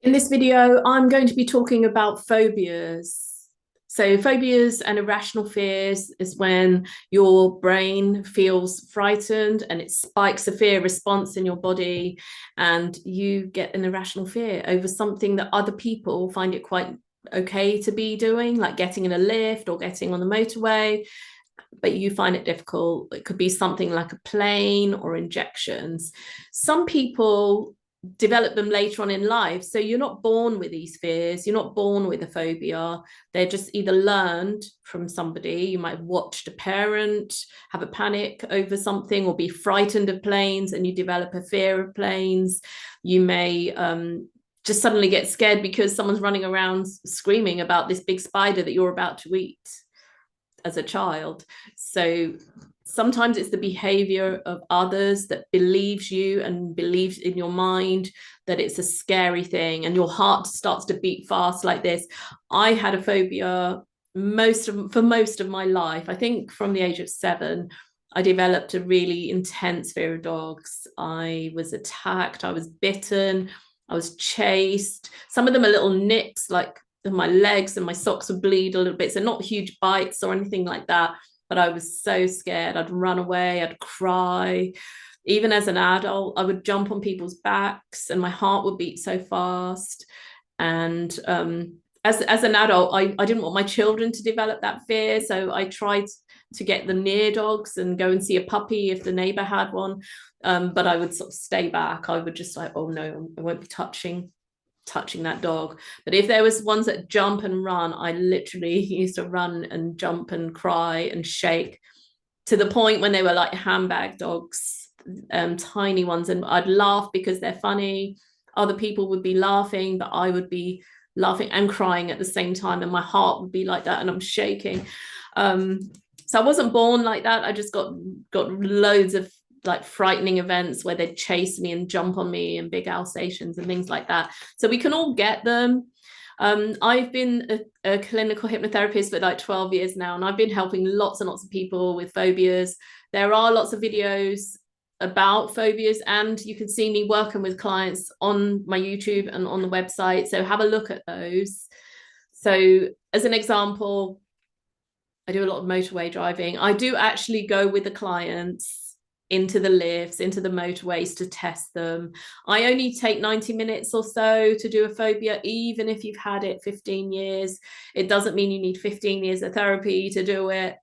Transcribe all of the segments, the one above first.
In this video, I'm going to be talking about phobias. So phobias and irrational fears is when your brain feels frightened and it spikes a fear response in your body and you get an irrational fear over something that other people find it quite okay to be doing, like getting in a lift or getting on the motorway, but you find it difficult. It could be something like a plane or injections. Some people develop them later on in life. So you're not born with these fears. You're not born with a phobia. They're just either learned from somebody. You might have watched a parent have a panic over something or be frightened of planes and you develop a fear of planes. You may just suddenly get scared because someone's running around screaming about this big spider that you're about to eat as a child. So sometimes it's the behavior of others that believes you and believes in your mind that it's a scary thing, and your heart starts to beat fast like this. I had a phobia for most of my life. I think from the age of 7, I developed a really intense fear of dogs. I was attacked, I was bitten, I was chased. Some of them are little nicks, like my legs and my socks would bleed a little bit. So not huge bites or anything like that. But I was so scared. I'd run away, I'd cry. Even as an adult, I would jump on people's backs and my heart would beat so fast. And as an adult, I didn't want my children to develop that fear. So I tried to get them near dogs and go and see a puppy if the neighbor had one. But I would sort of stay back. I would just like, oh no, I won't be touching that dog. But if there was ones that jump and run, I literally used to run and jump and cry and shake, to the point when they were like handbag dogs, tiny ones, and I'd laugh because they're funny. Other people would be laughing, but I would be laughing and crying at the same time, and my heart would be like that and I'm shaking. So I wasn't born like that. I just got loads of like frightening events where they'd chase me and jump on me and big Alsatians and things like that. So we can all get them. I've been a clinical hypnotherapist for like 12 years now, and I've been helping lots and lots of people with phobias. There are lots of videos about phobias, and you can see me working with clients on my YouTube and on the website. So have a look at those. So as an example, I do a lot of motorway driving. I do actually go with the clients into the lifts, into the motorways to test them. I only take 90 minutes or so to do a phobia, even if you've had it 15 years. It doesn't mean you need 15 years of therapy to do it.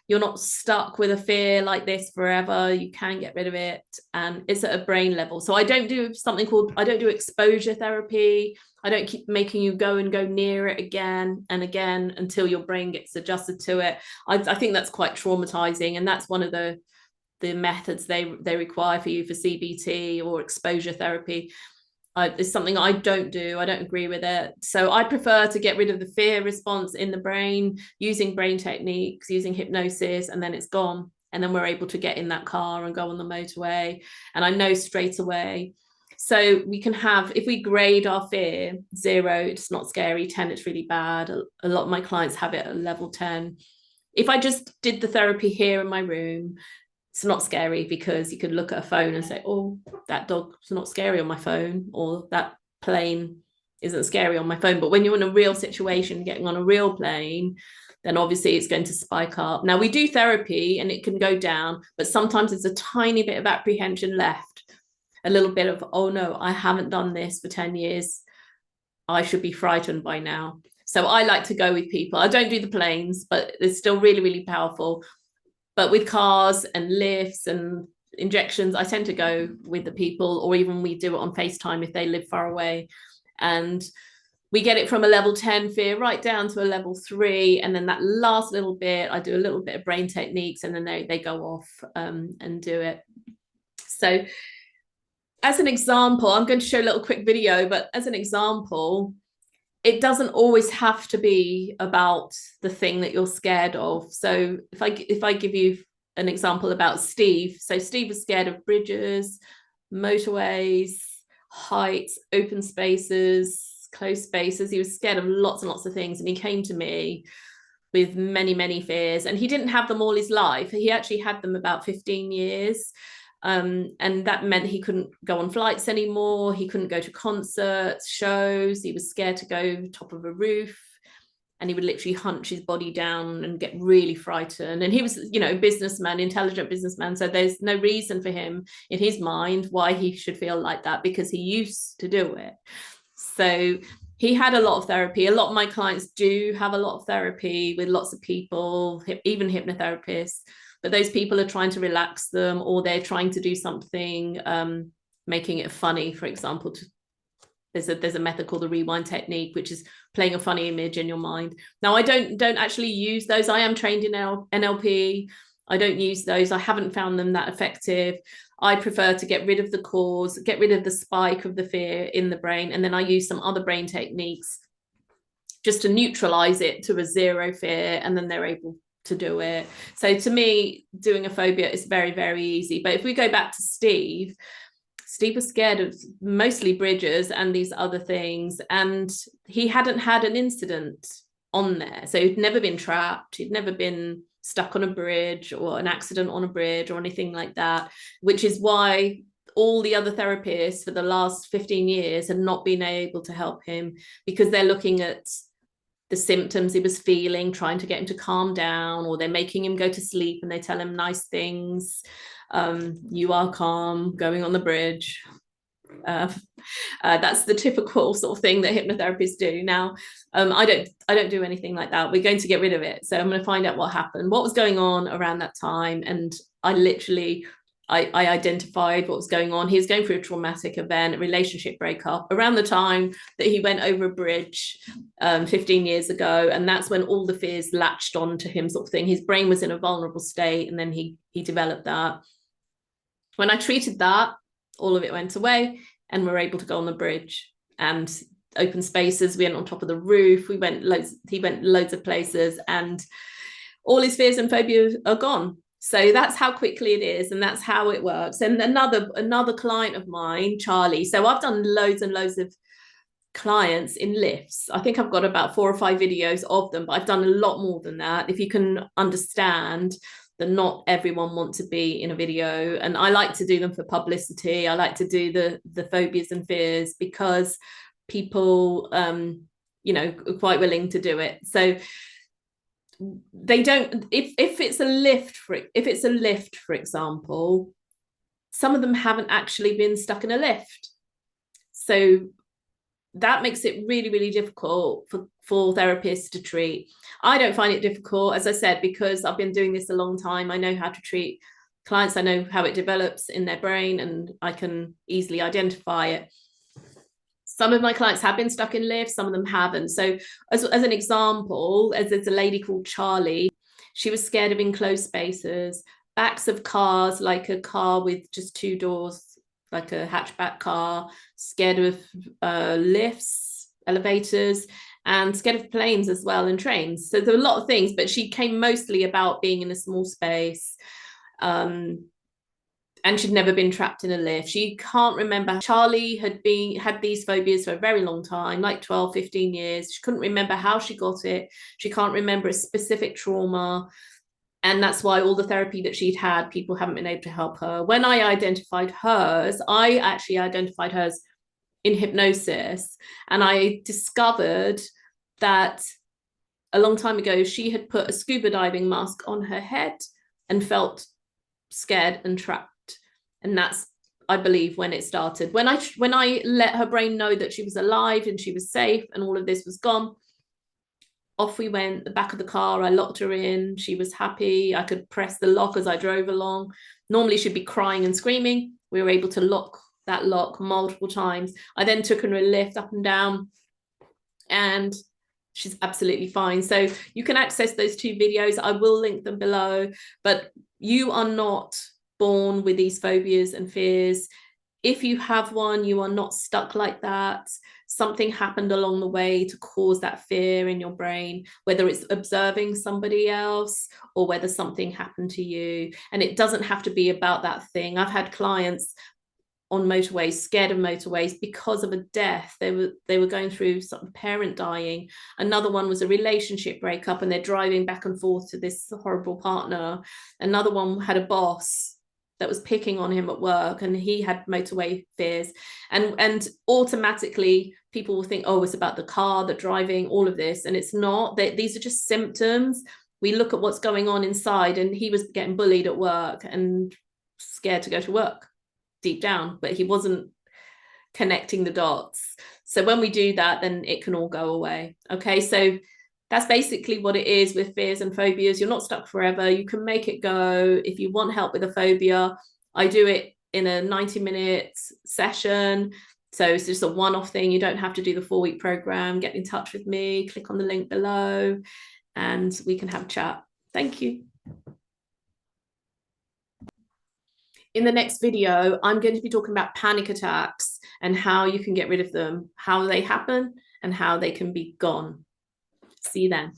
You're not stuck with a fear like this forever. You can get rid of it, and it's at a brain level. So I don't do exposure therapy. I don't keep making you go near it again and again until your brain gets adjusted to it. I think that's quite traumatizing, and that's one of the methods they require for you for CBT or exposure therapy. It's something I don't do. I don't agree with it. So I prefer to get rid of the fear response in the brain using brain techniques, using hypnosis, and then it's gone. And then we're able to get in that car and go on the motorway. And I know straight away. So we can have, if we grade our fear, 0, it's not scary, 10, it's really bad. A lot of my clients have it at level 10. If I just did the therapy here in my room, it's not scary, because you could look at a phone and say, oh, that dog's not scary on my phone, or that plane isn't scary on my phone. But when you're in a real situation, getting on a real plane, then obviously it's going to spike up. Now we do therapy and it can go down, but sometimes there's a tiny bit of apprehension left, a little bit of, oh no, I haven't done this for 10 years. I should be frightened by now. So I like to go with people. I don't do the planes, but it's still really, really powerful. But with cars and lifts and injections, I tend to go with the people, or even we do it on FaceTime if they live far away. And we get it from a level 10 fear right down to a level 3. And then that last little bit, I do a little bit of brain techniques, and then they go off and do it. So as an example, I'm going to show a little quick video, but as an example, it doesn't always have to be about the thing that you're scared of. So if I give you an example about Steve. So Steve was scared of bridges, motorways, heights, open spaces, closed spaces. He was scared of lots and lots of things. And he came to me with many, many fears. And he didn't have them all his life. He actually had them about 15 years. And that meant he couldn't go on flights anymore. He couldn't go to concerts, shows. He was scared to go top of a roof. And he would literally hunch his body down and get really frightened. And he was, you know, businessman, intelligent businessman. So there's no reason for him in his mind why he should feel like that, because he used to do it. So he had a lot of therapy. A lot of my clients do have a lot of therapy with lots of people, even hypnotherapists. But those people are trying to relax them, or they're trying to do something, making it funny, for example. There's a method called the rewind technique, which is playing a funny image in your mind. Now, I don't actually use those. I am trained in NLP. I don't use those. I haven't found them that effective. I prefer to get rid of the cause, get rid of the spike of the fear in the brain, and then I use some other brain techniques just to neutralize it to a zero fear, and then they're able to do it. So to me, doing a phobia is very, very easy. But if we go back to Steve was scared of mostly bridges and these other things, and he hadn't had an incident on there. So he'd never been trapped, he'd never been stuck on a bridge or an accident on a bridge or anything like that, which is why all the other therapists for the last 15 years have not been able to help him, because they're looking at the symptoms he was feeling, trying to get him to calm down, or they're making him go to sleep and they tell him nice things. You are calm, going on the bridge. That's the typical sort of thing that hypnotherapists do. Now, I don't do anything like that. We're going to get rid of it. So I'm going to find out what happened, what was going on around that time. And I identified what was going on. He was going through a traumatic event, a relationship breakup, around the time that he went over a bridge 15 years ago. And that's when all the fears latched on to him, sort of thing. His brain was in a vulnerable state, and then he developed that. When I treated that, all of it went away, and we're able to go on the bridge and open spaces. We went on top of the roof. He went loads of places, and all his fears and phobias are gone. So that's how quickly it is, and that's how it works. And another client of mine, Charlie. So I've done loads and loads of clients in lifts. I think I've got about 4 or 5 videos of them, but I've done a lot more than that. If you can understand that not everyone wants to be in a video, and I like to do them for publicity. I like to do the phobias and fears because people you know, are quite willing to do it. So they don't, if it's a lift, for example, some of them haven't actually been stuck in a lift. So that makes it really, really difficult for therapists to treat. I don't find it difficult, as I said, because I've been doing this a long time. I know how to treat clients. I know how it develops in their brain, and I can easily identify it. Some of my clients have been stuck in lifts, some of them haven't. So as an example, as there's a lady called Charlie, she was scared of enclosed spaces, backs of cars, like a car with just 2 doors, like a hatchback car, scared of lifts, elevators, and scared of planes as well, and trains. So there are a lot of things, but she came mostly about being in a small space. And she'd never been trapped in a lift. She can't remember. Charlie had these phobias for a very long time, like 12, 15 years. She couldn't remember how she got it. She can't remember a specific trauma. And that's why all the therapy that she'd had, people haven't been able to help her. When I identified hers, I actually identified hers in hypnosis. And I discovered that a long time ago, she had put a scuba diving mask on her head and felt scared and trapped. And that's, I believe, when it started. When I let her brain know that she was alive and she was safe and all of this was gone, off we went, the back of the car. I locked her in. She was happy. I could press the lock as I drove along. Normally she'd be crying and screaming. We were able to lock that lock multiple times. I then took her in a lift up and down, and she's absolutely fine. So you can access those 2 videos. I will link them below, but you are not born with these phobias and fears. If you have one, you are not stuck like that. Something happened along the way to cause that fear in your brain, whether it's observing somebody else or whether something happened to you. And it doesn't have to be about that thing. I've had clients on motorways, scared of motorways because of a death. They were going through some parent dying. Another one was a relationship breakup, and they're driving back and forth to this horrible partner. Another one had a boss that was picking on him at work, and he had motorway fears. And automatically people will think, oh, it's about the car, the driving, all of this. And it's not. These are just symptoms. We look at what's going on inside, and he was getting bullied at work and scared to go to work deep down, but he wasn't connecting the dots. So when we do that, then it can all go away. Okay, so that's basically what it is with fears and phobias. You're not stuck forever. You can make it go. If you want help with a phobia, I do it in a 90-minute session. So it's just a one-off thing. You don't have to do the 4-week program. Get in touch with me, click on the link below, and we can have a chat. Thank you. In the next video, I'm going to be talking about panic attacks and how you can get rid of them, how they happen, and how they can be gone. See you then.